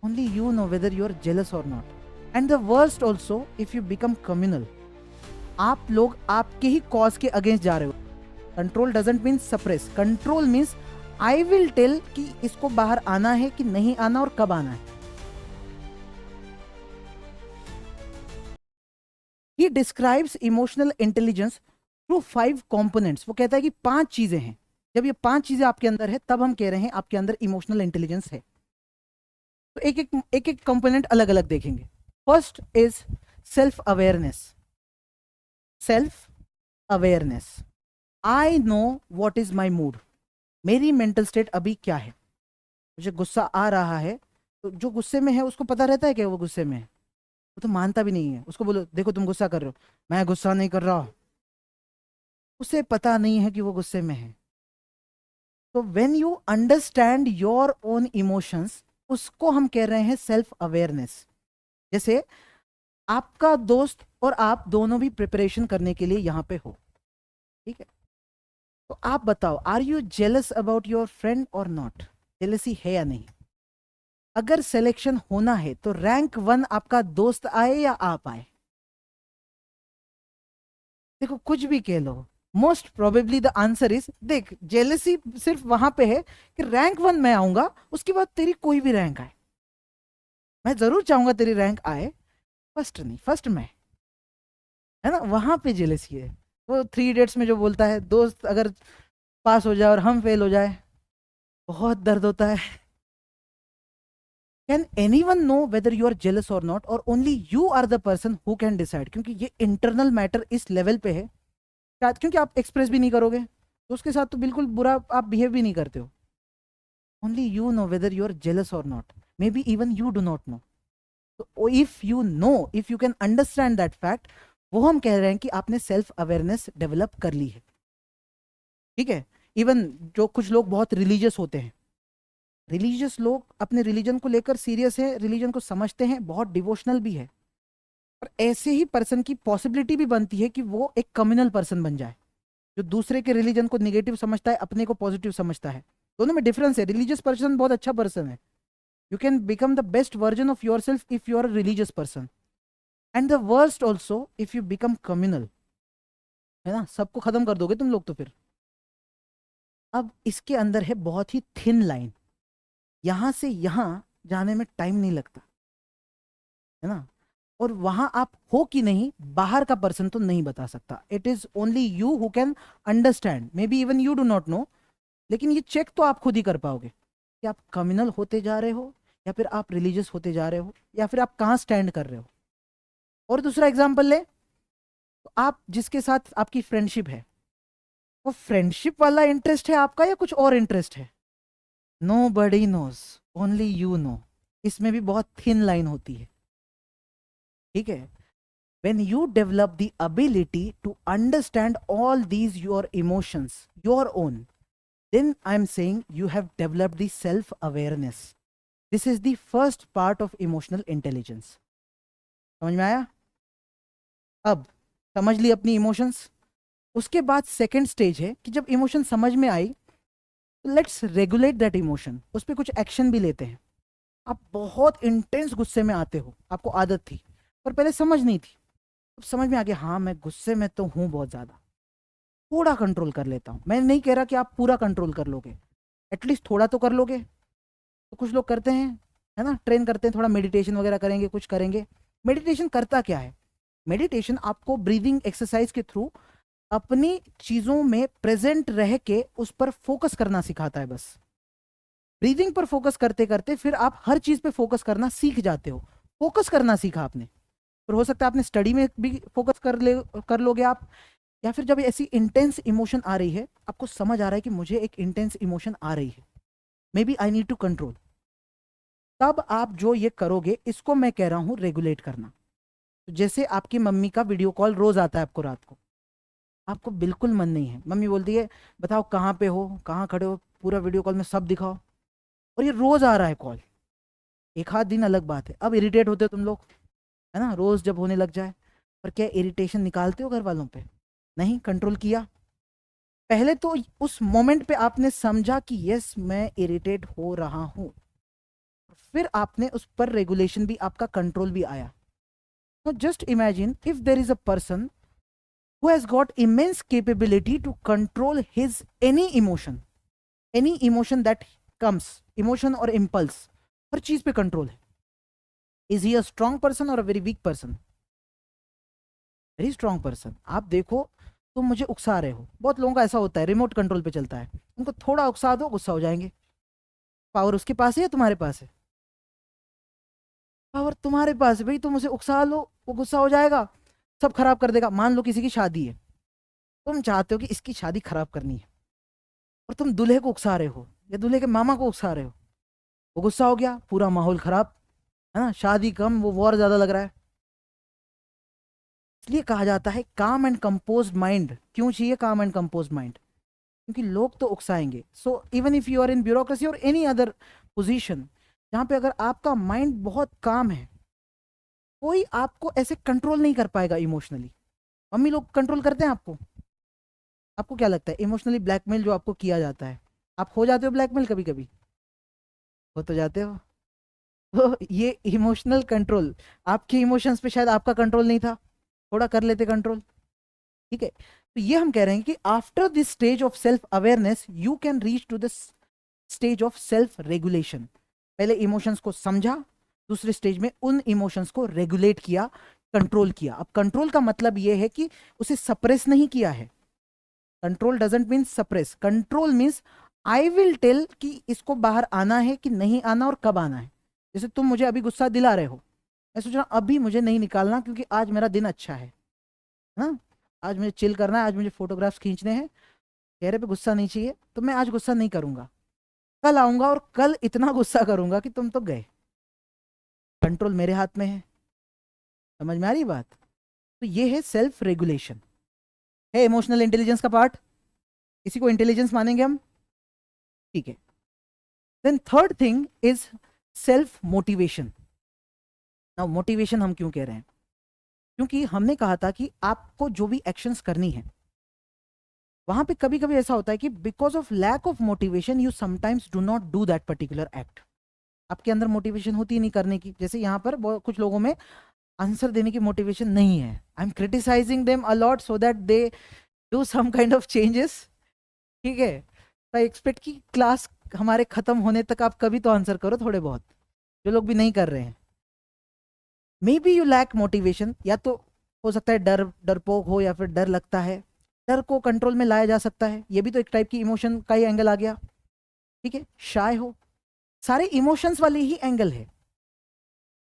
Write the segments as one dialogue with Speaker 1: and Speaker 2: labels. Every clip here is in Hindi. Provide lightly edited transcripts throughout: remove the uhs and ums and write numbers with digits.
Speaker 1: only you know whether you are jealous or not. And the worst also, if you become communal, आप लोग आपके ही कॉज के अगेंस्ट जा रहे हो. Control doesn't mean suppress. Control means I will tell कि इसको बाहर आना है कि नहीं आना और कब आना है. He describes emotional intelligence through 5 components. वो कहता है कि 5 चीजें हैं. जब ये 5 चीजें आपके अंदर है तब हम कह रहे हैं आपके अंदर इमोशनल इंटेलिजेंस है. तो एक एक कंपोनेंट अलग अलग देखेंगे. First is self awareness. Self awareness. I know what is my mood. मेरी मेंटल स्टेट अभी क्या है. मुझे गुस्सा आ रहा है तो जो गुस्से में है उसको पता रहता है कि वो गुस्से में है. वो तो मानता भी नहीं है. उसको बोलो देखो तुम गुस्सा कर रहे हो. मैं गुस्सा नहीं कर रहा. उसे पता नहीं है कि वो गुस्से में है. तो when you understand your own emotions, उसको हम कह रहे हैं सेल्फ अवेयरनेस. जैसे आपका दोस्त और आप दोनों भी प्रिपरेशन करने के लिए यहां पे हो, ठीक है. तो आप बताओ, are you jealous about your friend or not. Jealousy है या नहीं. अगर सिलेक्शन होना है तो रैंक 1 आपका दोस्त आए या आप आए. देखो कुछ भी कह लो, most probably the answer is, देख जेलसी सिर्फ वहां पे है कि रैंक 1 मैं आऊंगा, उसके बाद तेरी कोई भी रैंक आए. मैं जरूर चाहूंगा तेरी रैंक आए, फर्स्ट नहीं, फर्स्ट मैं, है ना. वहां पे जेलसी है. वो 3 इडियट्स में जो बोलता है, दोस्त अगर पास हो जाए और हम फेल हो जाए बहुत दर्द होता है. Can anyone know whether you are jealous or not, और only you are the person who can decide. क्योंकि ये इंटरनल मैटर इस लेवल पे है, शायद क्योंकि आप एक्सप्रेस भी नहीं करोगे तो उसके साथ तो बिल्कुल बुरा आप बिहेव भी नहीं करते हो. Only you know whether you are jealous or not. Maybe even you do not know. तो if you know, if you can understand that fact, वो हम कह रहे हैं कि आपने सेल्फ अवेयरनेस डेवलप कर ली है. ठीक है. इवन जो कुछ लोग बहुत रिलीजियस होते हैं, रिलीजियस लोग अपने रिलीजन को लेकर सीरियस है, रिलीजन को समझते हैं, बहुत डिवोशनल भी है. और ऐसे ही पर्सन की पॉसिबिलिटी भी बनती है कि वो एक कम्युनल पर्सन बन जाए, जो दूसरे के रिलीजन को निगेटिव समझता है, अपने को पॉजिटिव समझता है. दोनों में डिफरेंस है. रिलीजियस पर्सन बहुत अच्छा पर्सन है. You can become the best version of yourself if you are a religious person. And the worst also if you become communal, है ना. सबको खत्म कर दोगे तुम लोग तो फिर. अब इसके अंदर है बहुत ही थिन लाइन. यहां से यहां जाने में टाइम नहीं लगता, है ना. और वहां आप हो कि नहीं, बाहर का पर्सन तो नहीं बता सकता. It is only you who can understand. May be even you do not no, लेकिन ये चेक तो आप खुद ही कर पाओगे कि आप कम्युनल होते जा रहे हो या फिर आप रिलीजियस होते जा रहे हो, या फिर आप कहाँ स्टैंड कर रहे हो. और दूसरा एग्जाम्पल ले, तो आप जिसके साथ आपकी फ्रेंडशिप है, वो फ्रेंडशिप वाला इंटरेस्ट है आपका या कुछ और इंटरेस्ट है. Nobody knows, only you know. इसमें भी बहुत थिन लाइन होती है, ठीक है. when you develop the ability to understand all these your emotions, your own, then I'm saying you have developed the self awareness. This is the first part of emotional intelligence. समझ में आया. अब समझ ली अपनी इमोशंस. उसके बाद सेकंड स्टेज है कि जब इमोशन समझ में आई तो लेट्स रेगुलेट दैट इमोशन. उस पर कुछ एक्शन भी लेते हैं. आप बहुत इंटेंस गुस्से में आते हो, आपको आदत थी पर पहले समझ नहीं थी. अब समझ में आ गया, हाँ मैं गुस्से में तो हूँ बहुत ज़्यादा, थोड़ा कंट्रोल कर लेता हूँ. मैं नहीं कह रहा कि आप पूरा कंट्रोल कर लोगे, एटलीस्ट थोड़ा तो कर लोगे. तो कुछ लोग करते हैं, है ना, ट्रेन करते हैं, थोड़ा मेडिटेशन वगैरह करेंगे, कुछ करेंगे. मेडिटेशन करता क्या है. मेडिटेशन आपको ब्रीदिंग एक्सरसाइज के थ्रू अपनी चीज़ों में प्रेजेंट रह के उस पर फोकस करना सिखाता है. बस ब्रीदिंग पर फोकस करते करते फिर आप हर चीज़ पे फोकस करना सीख जाते हो. फोकस करना सीखा आपने, फिर हो सकता है आपने स्टडी में भी फोकस कर लोगे आप. या फिर जब ऐसी इंटेंस इमोशन आ रही है, आपको समझ आ रहा है कि मुझे एक इंटेंस इमोशन आ रही है, maybe I need to control, तब आप जो ये करोगे इसको मैं कह रहा हूं रेगुलेट करना. तो जैसे आपकी मम्मी का वीडियो कॉल रोज आता है आपको रात को, आपको बिल्कुल मन नहीं है, मम्मी बोलती है बताओ कहाँ पे हो, कहाँ खड़े हो, पूरा वीडियो कॉल में सब दिखाओ, और ये रोज आ रहा है कॉल. एक आध दिन अलग बात है, अब इरिटेट होते हो तुम लोग, है ना, रोज जब होने लग जाए. पर क्या इरिटेशन निकालते हो घर वालों पे. नहीं, कंट्रोल किया. पहले तो उस मोमेंट पे आपने समझा कि यस मैं इरिटेट हो रहा हूं, फिर आपने उस पर रेगुलेशन भी, आपका कंट्रोल भी आया. तो just imagine if there is a person who has got immense capability to control his any emotion that comes, emotion or impulse, हर चीज पे कंट्रोल है. Is he a strong person और a very weak person? Very strong person. आप देखो, तुम मुझे उकसा रहे हो, बहुत लोगों का ऐसा होता है, रिमोट कंट्रोल पे चलता है, उनको थोड़ा उकसा दो गुस्सा हो जाएंगे. पावर उसके पास है या तुम्हारे पास है? पावर तुम्हारे पास है भाई, तुम उसे उकसा लो, वो गुस्सा हो जाएगा, सब खराब कर देगा. मान लो किसी की शादी है, तुम चाहते हो कि इसकी शादी खराब करनी है, और तुम दूल्हे को उकसा रहे हो या दूल्हे के मामा को उकसा रहे हो, वो गुस्सा हो गया, पूरा माहौल खराब, है ना, शादी कम, वो वॉर ज्यादा लग रहा है. इसलिए कहा जाता है काम एंड कंपोज्ड माइंड. क्यों चाहिए काम एंड कंपोज्ड माइंड? क्योंकि लोग तो उकसाएंगे. So even if you are in bureaucracy और एनी अदर पोजीशन, जहां पे अगर आपका माइंड बहुत काम है, कोई आपको ऐसे कंट्रोल नहीं कर पाएगा इमोशनली. मम्मी लोग कंट्रोल करते हैं आपको? आपको क्या लगता है इमोशनली ब्लैकमेल जो आपको किया जाता है, आप हो जाते हो ब्लैकमेल कभी कभी? हो तो जाते हो. तो ये इमोशनल कंट्रोल, आपके इमोशंस पे शायद आपका कंट्रोल नहीं था, थोड़ा कर लेते कंट्रोल. ठीक है, तो ये हम कह रहे हैं कि after this stage of self awareness you can reach to this stage of self regulation. पहले इमोशंस को समझा, दूसरे स्टेज में उन इमोशंस को रेगुलेट किया, कंट्रोल किया. अब कंट्रोल का मतलब ये है कि उसे सप्रेस नहीं किया है. Control doesn't mean suppress. Control means I will tell कि इसको बाहर आना है कि नहीं आना और कब आना है. जैसे तुम मुझे अभी गुस्सा दिला रहे हो, मैं सोच रहा हूं अभी मुझे नहीं निकालना क्योंकि आज मेरा दिन अच्छा है ना, आज मुझे चिल करना है, आज मुझे फोटोग्राफ्स खींचने हैं, चेहरे पे गुस्सा नहीं चाहिए, तो मैं आज गुस्सा नहीं करूंगा. कल आऊंगा और कल इतना गुस्सा करूंगा कि तुम तो गए. कंट्रोल मेरे हाथ में है. समझ में आ रही बात? तो ये है सेल्फ रेगुलेशन, है इमोशनल इंटेलिजेंस का पार्ट. इसी को इंटेलिजेंस मानेंगे हम. ठीक है. Then third thing is self motivation. Now motivation हम क्यों कह रहे हैं? क्योंकि हमने कहा था कि आपको जो भी एक्शंस करनी है, वहां पे कभी कभी ऐसा होता है कि because of lack of motivation you sometimes do not do that particular act. आपके अंदर मोटिवेशन होती नहीं करने की. जैसे यहाँ पर कुछ लोगों में आंसर देने की मोटिवेशन नहीं है. I am criticising them a lot so that they do some kind of changes. ठीक है, आई एक्सपेक्ट कि क्लास हमारे खत्म होने तक आप कभी तो आंसर करो थोड़े बहुत, जो लोग भी नहीं कर रहे हैं. May be you lack motivation, या तो हो सकता है डरपोक हो, या फिर डर लगता है. डर को कंट्रोल में लाया जा सकता है, ये भी तो एक टाइप की इमोशन का ही एंगल आ गया. ठीक है, शाय हो, सारे इमोशंस वाली ही एंगल है.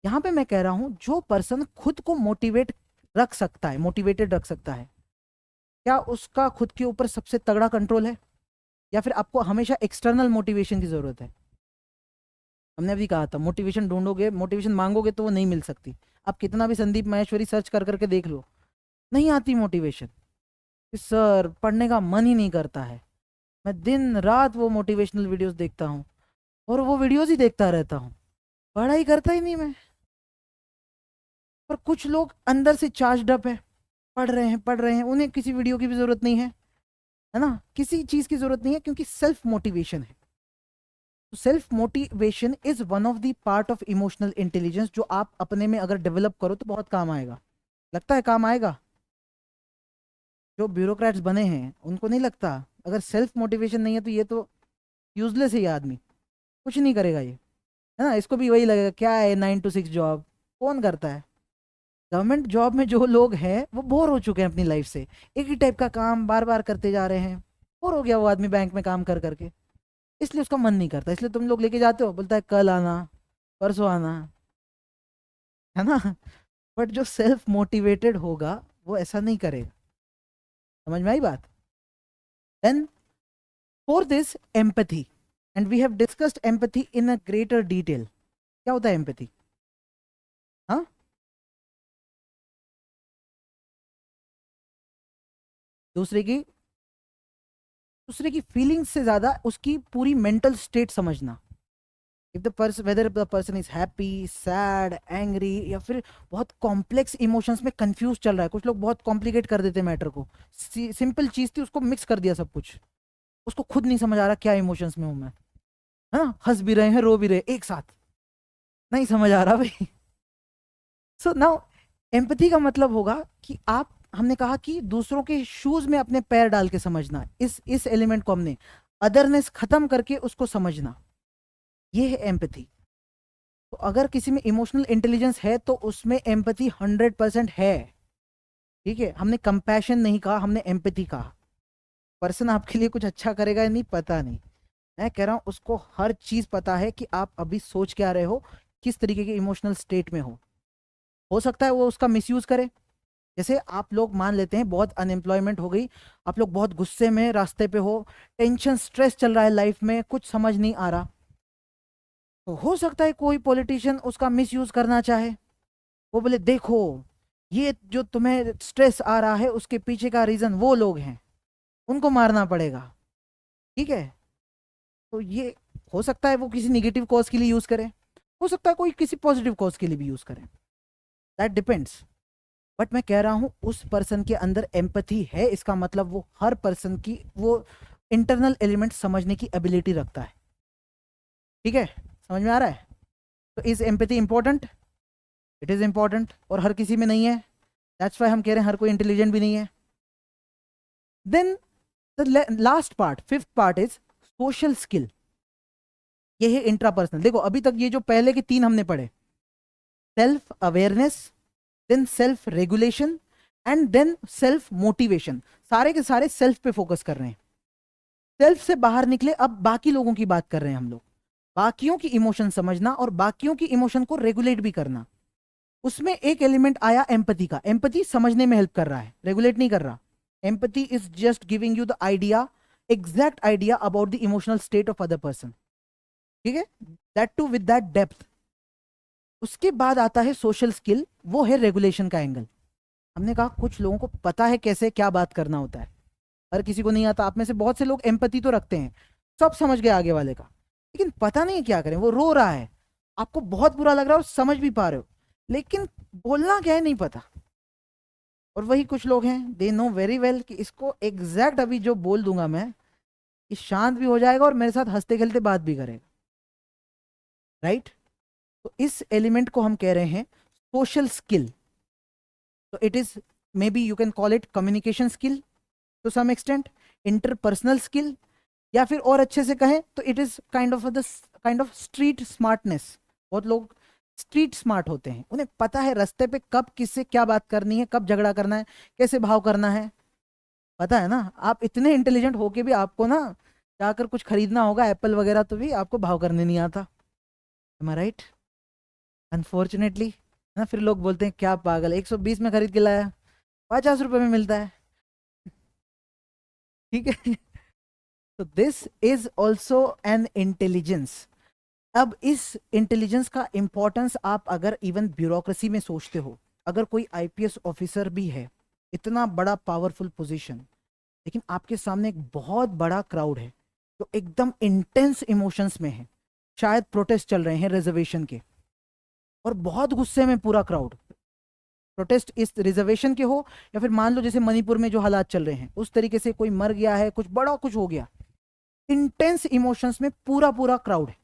Speaker 1: यहां पे मैं कह रहा हूं जो पर्सन खुद को मोटिवेट रख सकता है, मोटिवेटेड रख सकता है, क्या उसका खुद के ऊपर सबसे तगड़ा कंट्रोल है, या फिर आपको हमेशा एक्सटर्नल मोटिवेशन की जरूरत है? हमने अभी कहा था मोटिवेशन ढूंढोगे, मोटिवेशन मांगोगे तो वो नहीं मिल सकती. आप कितना भी संदीप माहेश्वरी सर्च कर करके देख लो, नहीं आती मोटिवेशन. सर पढ़ने का मन ही नहीं करता है, मैं दिन रात वो मोटिवेशनल वीडियोस देखता हूँ और वो वीडियोस ही देखता रहता हूँ, पढ़ाई करता ही नहीं मैं. पर कुछ लोग अंदर से चार्ज अप है, पढ़ रहे हैं, उन्हें किसी वीडियो की भी जरूरत नहीं है ना, किसी चीज की जरूरत नहीं है, क्योंकि सेल्फ मोटिवेशन है. Self motivation is one of the part of emotional intelligence, जो आप अपने में अगर डेवलप करो तो बहुत काम आएगा. लगता है काम आएगा? जो ब्यूरोक्रेट्स बने हैं उनको नहीं लगता? अगर सेल्फ मोटिवेशन नहीं है तो ये तो यूजलेस है, ये आदमी कुछ नहीं करेगा ये, है ना. इसको भी वही लगेगा क्या है 9 to 6 जॉब, कौन करता है? गवर्नमेंट जॉब में जो लोग हैं वो बोर हो चुके हैं अपनी लाइफ से, एक ही टाइप का काम बार बार करते जा रहे हैं, बोर हो गया वो आदमी बैंक में काम कर करके, इसलिए उसका मन नहीं करता. इसलिए तुम लोग लेके जाते हो, बोलता है कल आना, परसों आना, है ना. बट जो सेल्फ मोटिवेटेड होगा वो ऐसा नहीं करेगा. समझ में आई बात? Then fourth is empathy, and we have discussed empathy in a greater detail. क्या होता है एम्पैथी? हाँ, दूसरे की फीलिंग्स से ज्यादा उसकी पूरी मेंटल स्टेट समझना. If the person, whether the person is happy, sad, angry, या फिर बहुत कॉम्प्लेक्स इमोशंस में कंफ्यूज चल रहा है. कुछ लोग बहुत कॉम्प्लिकेट कर देते हैं मैटर को, सिंपल चीज थी उसको मिक्स कर दिया सब कुछ, उसको खुद नहीं समझ आ रहा क्या इमोशंस में हूं मैं, है ना. हंस भी रहे हैं, रो भी रहे एक साथ. नहीं समझ आ रहा भाई। सो नाउ एम्पैथी का मतलब होगा कि आप, हमने कहा कि दूसरों के शूज में अपने पैर डाल के समझना, इस एलिमेंट को हमने अदरनेस खत्म करके उसको समझना, ये है एम्पैथी। तो अगर किसी में इमोशनल इंटेलिजेंस है तो उसमें एम्पैथी 100% है। ठीक है, हमने कंपैशन नहीं कहा, हमने एम्पैथी कहा। पर्सन आपके लिए कुछ अच्छा करेगा या नहीं पता नहीं, मैं कह रहा हूं उसको हर चीज पता है कि आप अभी सोच क्या रहे हो, किस तरीके के इमोशनल स्टेट में हो सकता है वो उसका मिसयूज करे। जैसे आप लोग मान लेते हैं बहुत अनएम्प्लॉयमेंट हो गई, आप लोग बहुत गुस्से में रास्ते पे हो, टेंशन स्ट्रेस चल रहा है लाइफ में, कुछ समझ नहीं आ रहा, तो हो सकता है कोई पॉलिटिशियन उसका मिसयूज करना चाहे। वो बोले देखो, ये जो तुम्हें स्ट्रेस आ रहा है उसके पीछे का रीजन वो लोग हैं, उनको मारना पड़ेगा। ठीक है, तो ये हो सकता है वो किसी निगेटिव कॉज के लिए यूज करे, हो सकता है कोई किसी पॉजिटिव कॉज के लिए भी यूज करे, दैट डिपेंड्स। बट मैं कह रहा हूं उस पर्सन के अंदर एम्पैथी है, इसका मतलब वो हर पर्सन की वो इंटरनल एलिमेंट समझने की एबिलिटी रखता है। ठीक है, समझ में आ रहा है? तो is empathy important? It is important, और हर किसी में नहीं है, दैट्स वाई हम कह रहे हैं हर कोई इंटेलिजेंट भी नहीं है। Then the last part, fifth part is social skill. ये है इंट्रापर्सनल। देखो अभी तक ये जो पहले के तीन हमने पढ़े, self awareness, then self regulation, and then self motivation, सारे के सारे सेल्फ पे फोकस कर रहे हैं। सेल्फ से बाहर निकले, अब बाकी लोगों की बात कर रहे हैं हम लोग, बाकियों की इमोशन समझना और बाकियों की इमोशन को रेगुलेट भी करना। उसमें एक एलिमेंट आया एम्पैथी का। एम्पैथी समझने में हेल्प कर रहा है, रेगुलेट नहीं कर रहा। Empathy is just giving you the idea, exact idea about the emotional state of other person. ठीक है, that too with that depth. उसके बाद आता है सोशल स्किल, वो है रेगुलेशन का एंगल। हमने कहा कुछ लोगों को पता है कैसे क्या बात करना होता है, हर किसी को नहीं आता। आप में से बहुत से लोग एम्पैथी तो रखते हैं, सब समझ गए आगे वाले का, लेकिन पता नहीं क्या करें। वो रो रहा है, आपको बहुत बुरा लग रहा है, समझ भी पा रहे हो, लेकिन बोलना क्या है नहीं पता। और वही कुछ लोग हैं, दे नो वेरी वेल कि इसको एग्जैक्ट अभी जो बोल दूंगा मैं, ये शांत भी हो जाएगा और मेरे साथ हंसते खेलते बात भी करेगा। राइट? तो इस एलिमेंट को हम कह रहे हैं सोशल स्किल। तो it is, may B you can call it communication skill to some extent, interpersonal skill, या फिर और अच्छे से कहें तो it is kind of street smartness. बहुत लोग स्ट्रीट स्मार्ट होते हैं, उन्हें पता है रास्ते पे कब किससे क्या बात करनी है, कब झगड़ा करना है, कैसे भाव करना है, पता है ना। आप इतने इंटेलिजेंट होके भी आपको ना जाकर कुछ खरीदना होगा एप्पल वगैरह, तो भी आपको भाव करने नहीं आता। एम आई राइट? अनफॉर्चुनेटली ना, फिर लोग बोलते हैं क्या पागल, 120 में खरीद के लाया, 50 रुपए में मिलता है। ठीक है, तो this is also an intelligence. अब इस इंटेलिजेंस का इंपॉर्टेंस आप अगर इवन ब्यूरोक्रेसी में सोचते हो, अगर कोई आईपीएस ऑफिसर भी है, इतना बड़ा पावरफुल पोजीशन, लेकिन आपके सामने एक बहुत बड़ा क्राउड है जो एकदम इंटेंस इमोशंस में है, शायद प्रोटेस्ट चल रहे हैं रिजर्वेशन के, और बहुत गुस्से में पूरा क्राउड, प्रोटेस्ट इस रिजर्वेशन के हो या फिर मान लो जैसे मणिपुर में जो हालात चल रहे हैं उस तरीके से, कोई मर गया है, कुछ बड़ा कुछ हो गया, इंटेंस इमोशंस में पूरा पूरा क्राउड है।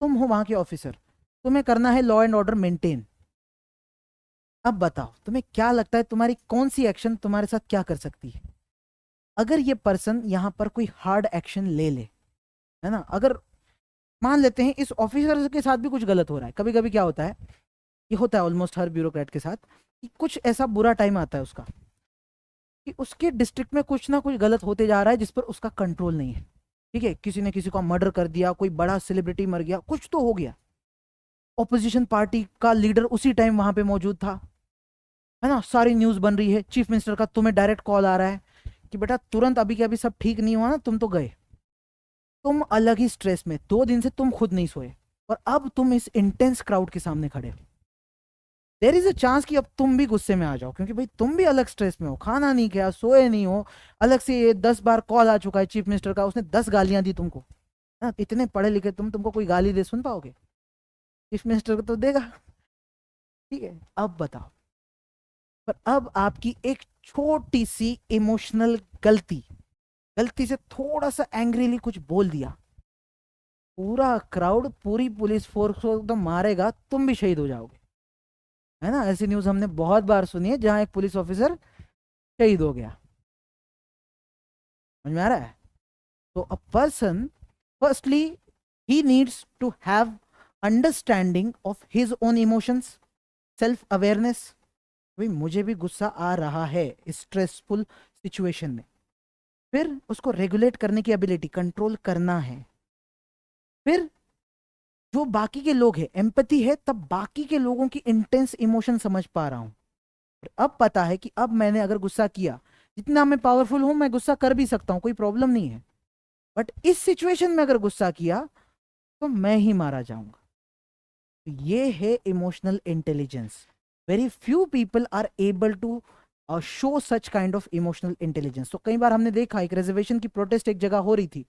Speaker 1: तुम हो वहां के ऑफिसर, तुम्हें करना है लॉ एंड ऑर्डर मेंटेन। अब बताओ तुम्हें क्या लगता है तुम्हारी कौन सी एक्शन तुम्हारे साथ क्या कर सकती है? अगर ये पर्सन यहां पर कोई हार्ड एक्शन ले ले, है ना, अगर मान लेते हैं इस ऑफिसर के साथ भी कुछ गलत हो रहा है, कभी कभी क्या होता है, ये होता है ऑलमोस्ट हर ब्यूरोक्रेट के साथ, कि कुछ ऐसा बुरा टाइम आता है उसका कि उसके डिस्ट्रिक्ट में कुछ ना कुछ गलत होते जा रहा है जिस पर उसका कंट्रोल नहीं है। ठीक है, किसी ने किसी का मर्डर कर दिया, कोई बड़ा सेलिब्रिटी मर गया, कुछ तो हो गया, ऑपोजिशन पार्टी का लीडर उसी टाइम वहां पे मौजूद था, है ना, सारी न्यूज बन रही है, चीफ मिनिस्टर का तुम्हें डायरेक्ट कॉल आ रहा है कि बेटा तुरंत अभी के अभी सब ठीक नहीं हुआ ना, तुम तो गए, तुम अलग ही स्ट्रेस में, 2 दिन से तुम खुद नहीं सोए, और अब तुम इस इंटेंस क्राउड के सामने खड़े हो। देर इज अ चांस कि अब तुम भी गुस्से में आ जाओ, क्योंकि भाई तुम भी अलग स्ट्रेस में हो, खाना नहीं खाया, सोए नहीं हो, अलग से ये 10 बार कॉल आ चुका है चीफ मिनिस्टर का, उसने 10 गालियां दी तुमको, ना इतने पढ़े लिखे तुमको कोई गाली दे सुन पाओगे? चीफ मिनिस्टर को तो देगा। ठीक है, अब बताओ, पर अब आपकी एक छोटी सी इमोशनल गलती, गलती से थोड़ा सा एंग्रीली कुछ बोल दिया, पूरा क्राउड पूरी पुलिस फोर्स को तो मारेगा, तुम भी शहीद हो जाओगे, है ना। ऐसी न्यूज हमने बहुत बार सुनी है जहां एक पुलिस ऑफिसर शहीद हो गया। समझ में आ रहा है। तो अ पर्सन, फर्स्टली ही needs to have understanding of his own emotions, self awareness. भाई मुझे भी गुस्सा आ रहा है स्ट्रेसफुल सिचुएशन में, फिर उसको रेगुलेट करने की एबिलिटी, कंट्रोल करना है। फिर जो बाकी के लोग हैं, एम्पैथी है, तब बाकी के लोगों की इंटेंस इमोशन समझ पा रहा हूं। अब पता है कि अब मैंने अगर गुस्सा किया, जितना मैं पावरफुल हूं मैं गुस्सा कर भी सकता हूं, कोई प्रॉब्लम नहीं है, बट इस सिचुएशन में अगर गुस्सा किया तो मैं ही मारा जाऊंगा। तो ये है emotional intelligence. Very few people are able to show such kind of emotional intelligence. तो कई बार हमने देखा एक रिजर्वेशन की प्रोटेस्ट एक जगह हो रही थी,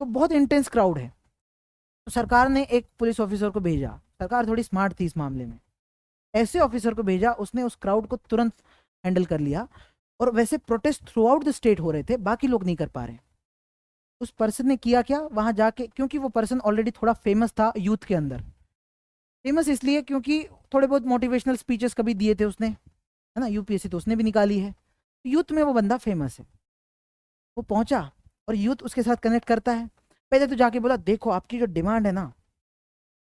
Speaker 1: तो बहुत इंटेंस क्राउड है, तो सरकार ने एक पुलिस ऑफिसर को भेजा। सरकार थोड़ी स्मार्ट थी इस मामले में, ऐसे ऑफिसर को भेजा, उसने उस क्राउड को तुरंत हैंडल कर लिया। और वैसे protest through out the state हो रहे थे, बाकी लोग नहीं कर पा रहे। उस पर्सन ने किया क्या, वहां जाके, क्योंकि वो पर्सन ऑलरेडी थोड़ा फेमस था यूथ के अंदर। फेमस इसलिए क्योंकि थोड़े बहुत मोटिवेशनल स्पीचेस कभी दिए थे उसने, है ना, यूपीएससी तो उसने भी निकाली है, यूथ में वो बंदा फेमस है। वो पहुंचा और यूथ उसके साथ कनेक्ट करता है। पहले तो जाके बोला देखो आपकी जो डिमांड है ना,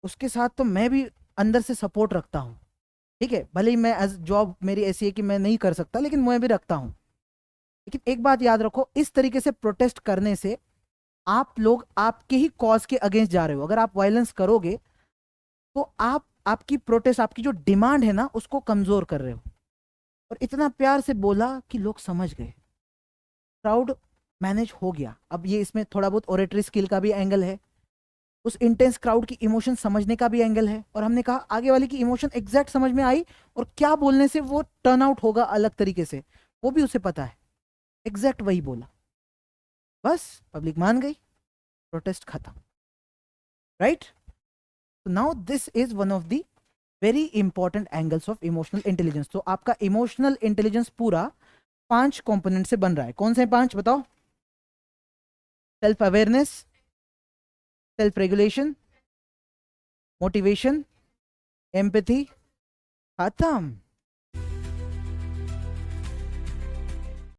Speaker 1: उसके साथ तो मैं भी अंदर से सपोर्ट रखता हूँ, ठीक है, भले ही मैं एज जॉब मेरी ऐसी है कि मैं नहीं कर सकता, लेकिन मैं भी रखता हूँ। लेकिन एक बात याद रखो, इस तरीके से प्रोटेस्ट करने से आप लोग आपके ही कॉज के अगेंस्ट जा रहे हो। अगर आप वायलेंस करोगे तो आप आपकी प्रोटेस्ट, आपकी जो डिमांड है ना, उसको कमजोर कर रहे हो। और इतना प्यार से बोला कि लोग समझ गए, क्राउड मैनेज हो गया। अब ये इसमें थोड़ा बहुत ओरेटरी स्किल का भी एंगल है, उस इंटेंस क्राउड की इमोशन समझने का भी एंगल है, और हमने कहा आगे वाले की इमोशन एग्जैक्ट समझ में आई, और क्या बोलने से वो टर्न आउट होगा अलग तरीके से, वो भी उसे पता है। एग्जैक्ट वही बोला, बस पब्लिक मान गई, प्रोटेस्ट खत्म। Right. Now this is one of the very important angles of emotional intelligence. तो आपका इमोशनल इंटेलिजेंस पूरा 5 कंपोनेंट से बन रहा है। कौन से 5 बताओ? Self awareness, self regulation, motivation, empathy, खत्म।